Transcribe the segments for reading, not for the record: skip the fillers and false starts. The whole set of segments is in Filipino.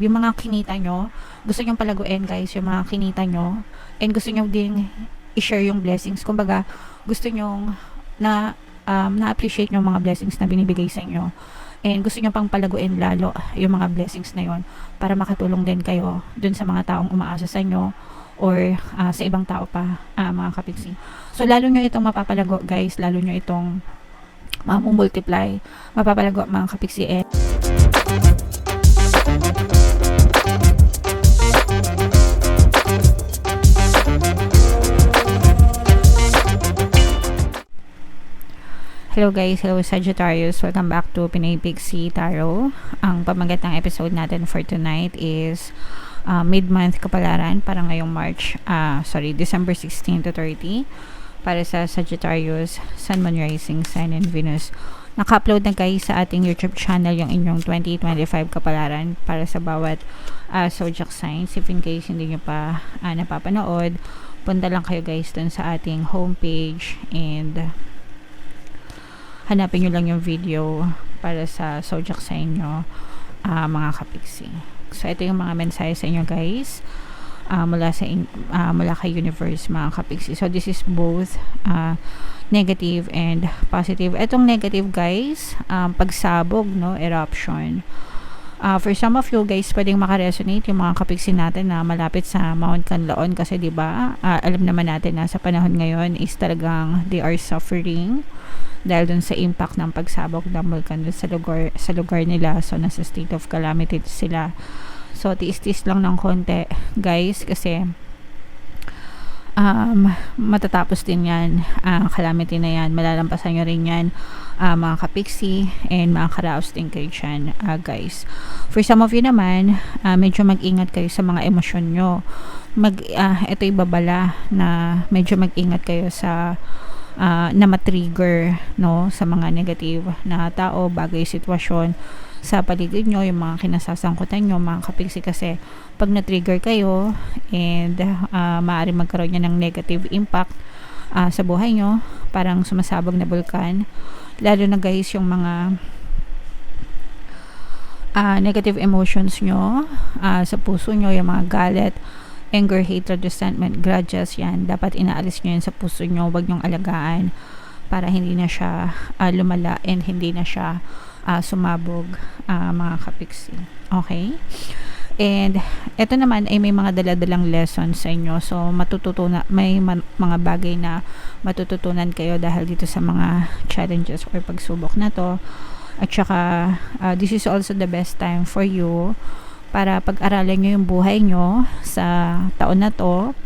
Yung mga kinita nyo, gusto nyong palaguin guys, yung mga kinita nyo, and gusto nyo din i-share yung blessings. Kumbaga, gusto nyong na-appreciate yung mga blessings na binibigay sa inyo. And gusto nyo pang palaguin lalo yung mga blessings na yon para makatulong din kayo dun sa mga taong umaasa sa inyo or sa ibang tao pa, mga kapiksi. So, lalo nyo itong mapapalago guys, lalo nyo itong mamumultiply, mapapalago mga kapiksi. Hello guys, hello Sagittarius, welcome back to Pinay Pixie Tarot. Ang pamagat ng episode natin for tonight is mid-month kapalaran para ngayong December 16 to 30 para sa Sagittarius, Sun, Moon, Rising, Sign, and Venus. Naka-upload na guys sa ating YouTube channel yung inyong 2025 kapalaran para sa bawat zodiac signs. If in case hindi nyo pa napapanood, punta lang kayo guys dun sa ating homepage and hanapin nyo lang yung video para sa zodiac sign nyo, mga kapiksi. So, ito yung mga mensahe sa inyo guys, mula kay universe mga kapiksi. So, this is both negative and positive. Itong negative guys, pagsabog, no, eruption. For some of you guys, pwedeng makaresonate yung mga kapiksi natin na malapit sa Mount Canlaon kasi 'di ba? Alam naman natin na sa panahon ngayon is talagang they are suffering dahil dun sa impact ng pagsabog ng vulkan dun sa lugar nila. So, nasa state of calamity sila. So, tiis-tiis lang ng konti guys kasi matatapos din yan, calamity na yan, malalampasan nyo rin yan, mga kapiksi, and mga karaos din kayo dyan, guys. For some of you naman, medyo mag-ingat kayo sa mga emosyon nyo. Ito'y babala na medyo mag-ingat kayo sa na matrigger, no, sa mga negative na tao, bagay, sitwasyon sa paligid nyo, yung mga kinasasangkutan nyo, mga kapiksi, kasi pag na-trigger kayo and maaari magkaroon yan ng negative impact sa buhay nyo, parang sumasabog na bulkan, lalo na guys yung mga negative emotions nyo sa puso nyo, yung mga galit, anger, hatred, resentment, grudges, yan, dapat inaalis nyo yan sa puso nyo, wag nyong alagaan para hindi na siya lumala and hindi na siya sumabog, mga kapiksi. Okay? And ito naman ay may mga daladalang lessons sa inyo. So, may mga bagay na matututunan kayo dahil dito sa mga challenges or pagsubok na to. At saka, this is also the best time for you para pag-aralan nyo yung buhay nyo sa taon na to,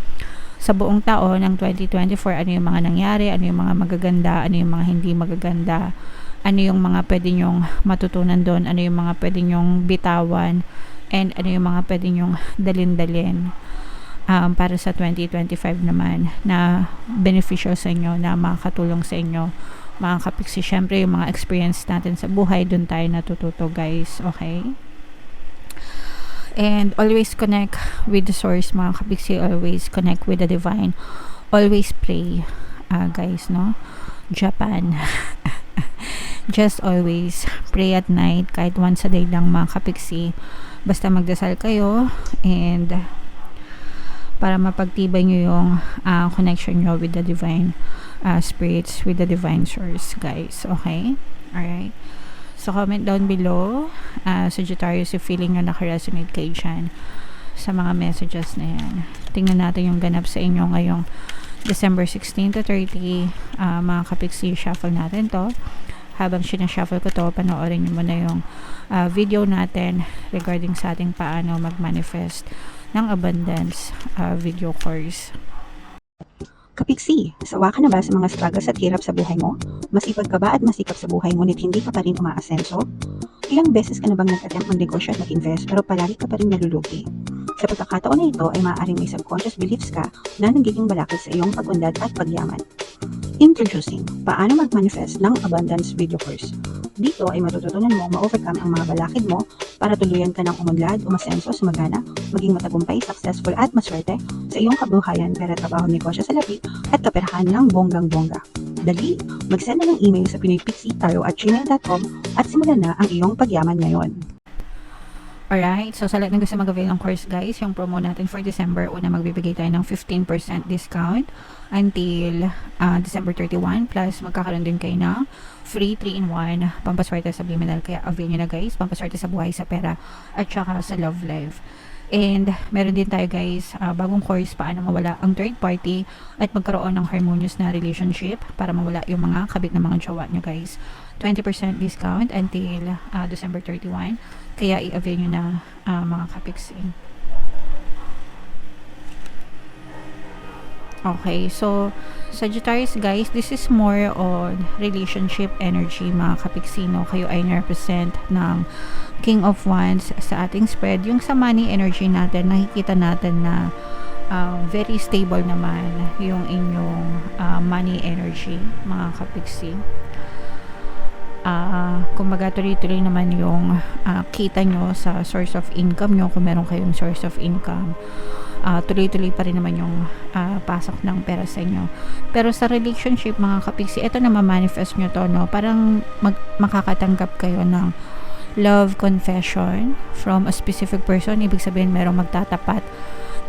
sa buong taon ng 2024, ano yung mga nangyari, ano yung mga magaganda, ano yung mga hindi magaganda, ano yung mga pwede nyong matutunan doon, ano yung mga pwede nyong bitawan, and ano yung mga pwede nyong dalin-dalin para sa 2025 naman na beneficial sa inyo, na makakatulong sa inyo, mga kapiksi. Syempre yung mga experience natin sa buhay, doon tayo natututo guys, okay? And always connect with the source, mga kapiksi. Always connect with the divine. Always pray, guys, no? Japan. Just always pray at night, kahit once a day lang, mga kapiksi. Basta magdasal kayo and para mapagtibay nyo yung connection nyo with the divine spirits, with the divine source, guys. Okay? Alright? So, comment down below, Sagittarius, if feeling nyo nakaresonate kayo dyan sa mga messages na yan. Tingnan natin yung ganap sa inyo ngayong December 16 to 30, mga kapiksi. Shuffle natin to. Habang sinashuffle ko to, panoorin nyo muna yung video natin regarding sa ating paano mag-manifest ng abundance video course. Kapiksi, sawa ka na ba sa mga struggles at hirap sa buhay mo? Masipag ka ba at masikap sa buhay ngunit hindi ka pa rin umaasenso? Ilang beses ka na bang nag-attempt mag-negosyo at mag-invest pero palagi ka pa rin nalulugi? Sa pagkakataon na ito ay maaaring may subconscious beliefs ka na nagiging balakid sa iyong pag-unlad at pagyaman. Introducing, paano mag-manifest ng abundance video course. Dito ay matututunan mo ma-overcome ang mga balakid mo para tuluyan ka ng umunlad, umasenso, sumagana, maging matagumpay, successful at maswerte sa iyong kabuhayan, pera, trabaho, negosyo sa labi at kaperahan ng bonggang-bongga. Dali, mag-send na ng email sa pinoypixie@gmail.com at simulan na ang iyong pagyaman ngayon. Alright, so sa lahat ng gusto mag-avail ng course guys, yung promo natin for December, una magbibigay tayo ng 15% discount until December 31, plus magkakaroon din kayo ng free 3-in-1 pampaswerte sa Subliminal, kaya avail nyo na guys, pampaswerte sa buhay, sa pera, at saka sa love life. And meron din tayo guys, bagong course, paano mawala ang third party at magkaroon ng harmonious na relationship para mawala yung mga kabit ng mga jowa nyo guys. 20% discount until December 31. Kaya i-avail nyo na mga kapiksi. Okay, so Sagittarius guys, this is more on relationship energy mga kapiksino. Kayo ay na-represent ng King of Wands sa ating spread. Yung sa money energy natin, nakikita natin na very stable naman yung inyong money energy mga kapiksi. Kumbaga tuloy-tuloy naman yung kita nyo sa source of income nyo, kung meron kayong source of income. Tuloy-tuloy pa rin naman yung pasok ng pera sa inyo. Pero sa relationship mga kapiksi, ito na ma-manifest nyo to, no? Parang makakatanggap kayo ng love confession from a specific person. Ibig sabihin merong magtatapat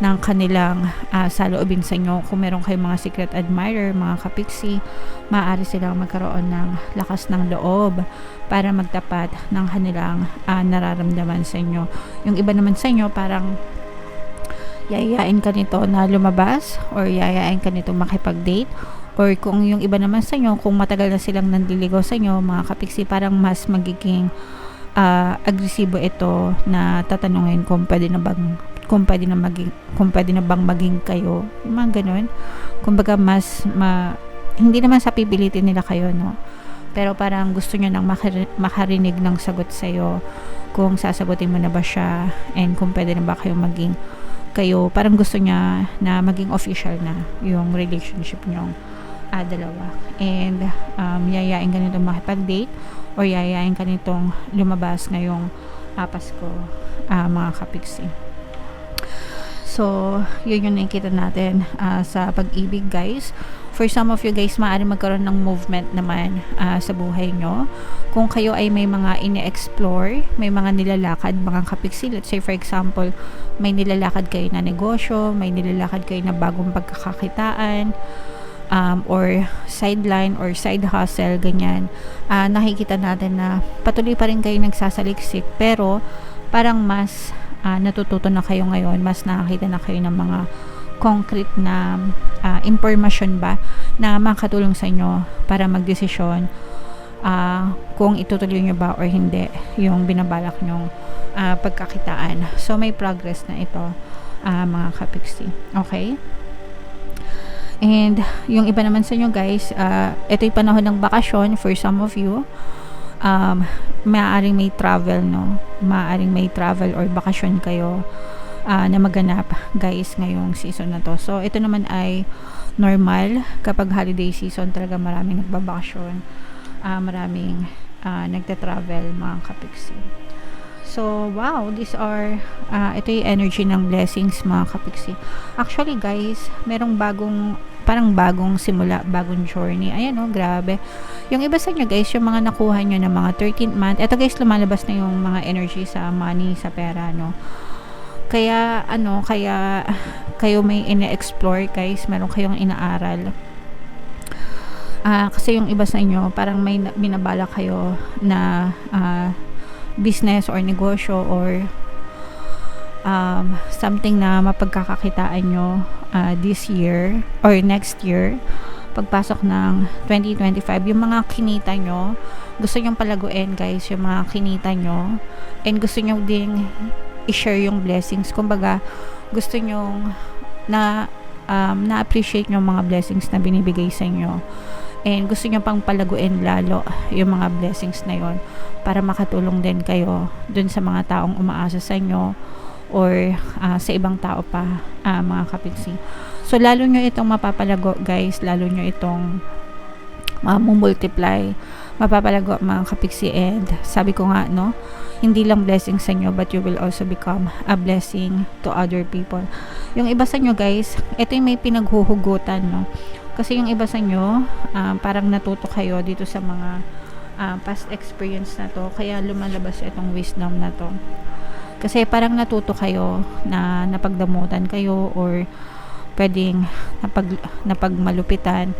ng kanilang saloobin sa inyo. Kung meron kayong mga secret admirer, mga kapiksi, maaari silang magkaroon ng lakas ng loob para magtapat ng kanilang nararamdaman sa inyo. Yung iba naman sa inyo, parang yayain ka nito na lumabas, or yayain ka nito makipag-date, or kung yung iba naman sa inyo, kung matagal na silang nandiligaw sa inyo, mga kapiksi, parang mas magiging agresibo ito na tatanungin kung pwede na bang maging kayo, yung mga ganun. Kumbaga hindi naman sa pipilitin nila kayo, no, pero parang gusto nyo nang makarinig ng sagot sa'yo, kung sasagutin mo na ba siya, and kung pwede na ba kayo maging kayo. Parang gusto niya na maging official na yung relationship nyong dalawa, and yayain ka nitong makipag-date, or yayain ka nitong lumabas ngayong Pasko, mga kapiksi. So, yun yung nakikita natin sa pag-ibig guys. For some of you guys, maaari magkaroon ng movement naman sa buhay nyo. Kung kayo ay may mga ine-explore, may mga nilalakad, mga kapiksi, let's say for example, may nilalakad kayo na negosyo, may nilalakad kayo na bagong pagkakakitaan, or sideline or side hustle, ganyan. Nakikita natin na patuloy pa rin kayo nagsasaliksik, pero parang mas natututo na kayo ngayon, mas nakakita na kayo ng mga concrete na information ba na makatulong sa inyo para magdesisyon kung itutuloy nyo ba or hindi yung binabalak nyong pagkakitaan. So may progress na ito, mga kapiksi. Okay? And yung iba naman sa inyo guys, ito'y panahon ng bakasyon for some of you. Maaaring may travel, no? Maaaring may travel or bakasyon kayo na maganap guys ngayong season na to. So ito naman ay normal kapag holiday season, talaga maraming nagbabakasyon, maraming nagte-travel, mga kapiksi. So wow, these are ito yung energy ng blessings, mga kapiksi. Actually guys, merong parang bagong simula, bagong journey. Ayan, oh, grabe. Yung iba sa inyo guys, yung mga nakuha nyo ng mga 13th month, eto guys, lumalabas na yung mga energy sa money, sa pera, no. Kaya kayo may ine-explore guys, meron kayong inaaral. Kasi yung iba sa inyo, parang may binabala kayo na business or negosyo or something na mapagkakakitaan nyo this year or next year, pagpasok ng 2025. Yung mga kinita nyo, gusto nyong palaguin guys, yung mga kinita nyo, and gusto nyo ding i-share yung blessings. Kumbaga, gusto nyong na-appreciate yung mga blessings na binibigay sa inyo, and gusto nyo pang palaguin lalo yung mga blessings na yon para makatulong din kayo dun sa mga taong umaasa sa inyo or sa ibang tao pa, mga kapiksi. So lalo nyo itong mapapalago guys, lalo nyo itong multiply, mapapalago, mga kapiksi. And sabi ko nga, no, hindi lang blessing sa inyo, but you will also become a blessing to other people. Yung iba sa inyo guys, ito yung may pinaghuhugutan, no, kasi yung iba sa inyo parang natuto kayo dito sa mga past experience na to, kaya lumalabas itong wisdom na to. Kasi parang natuto kayo na napagdamutan kayo or pwedeng napagmalupitan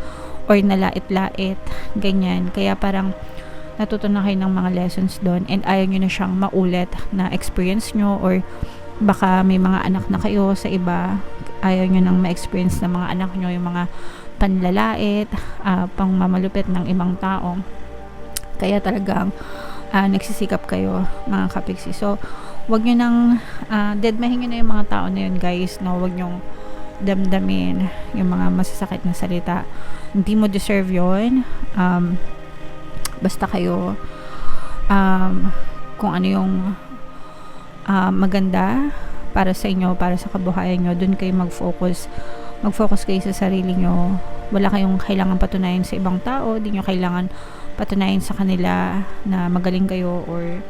or nalait-lait, ganyan. Kaya parang natuto na kayo ng mga lessons doon and ayaw nyo na siyang maulit na experience nyo, or baka may mga anak na kayo sa iba, ayaw nyo nang ma-experience ng mga anak nyo yung mga panlalait, pang mamalupit ng ibang tao. Kaya talagang nagsisikap kayo, mga kapiksi. So wag nyo nang deadmahin nyo na yung mga tao na yun, guys, no? Wag nyong damdamin yung mga masasakit na salita. Hindi mo deserve yun. Basta kayo kung ano yung maganda para sa inyo, para sa kabuhayan nyo, dun kayo mag-focus kayo sa sarili nyo. Wala kayong kailangan patunayan sa ibang tao, di nyo kailangan patunayan sa kanila na magaling kayo or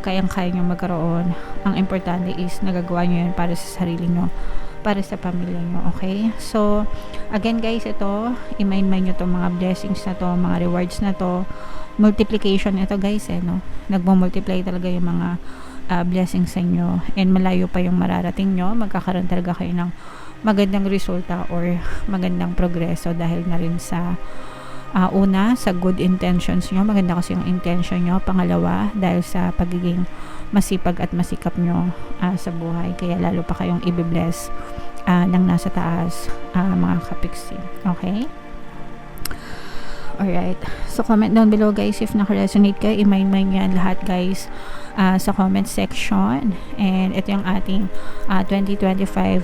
kayang-kaya nyo magkaroon. Ang importante is nagagawa nyo yun para sa sarili nyo, para sa pamilya nyo, okay? So again, guys, ito, i-mind nyo to, mga blessings na to, mga rewards na to, multiplication ito, guys, no? Nagmo-multiply talaga yung mga blessings sa inyo, and malayo pa yung mararating nyo. Magkakaroon talaga kayo ng magandang resulta or magandang progreso dahil na rin sa una, sa good intentions nyo. Maganda kasi yung intention nyo. Pangalawa, dahil sa pagiging masipag at masikap nyo sa buhay, kaya lalo pa kayong i-bless ng nasa taas, mga kapiksi, okay? Alright, so comment down below, guys, if naka-resonate kayo. I-mind yan lahat, guys, sa comment section. And ito yung ating 2025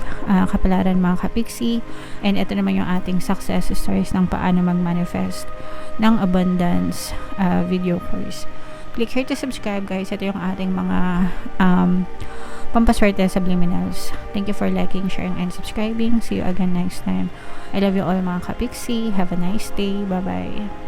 kapalaran, mga kapiksi. And ito naman yung ating success stories ng paano mag-manifest ng abundance video course. Click here to subscribe, guys. Ito yung ating mga pampaswerte subliminals. Thank you for liking, sharing, and subscribing. See you again next time. I love you all, mga kapiksi. Have a nice day. Bye-bye.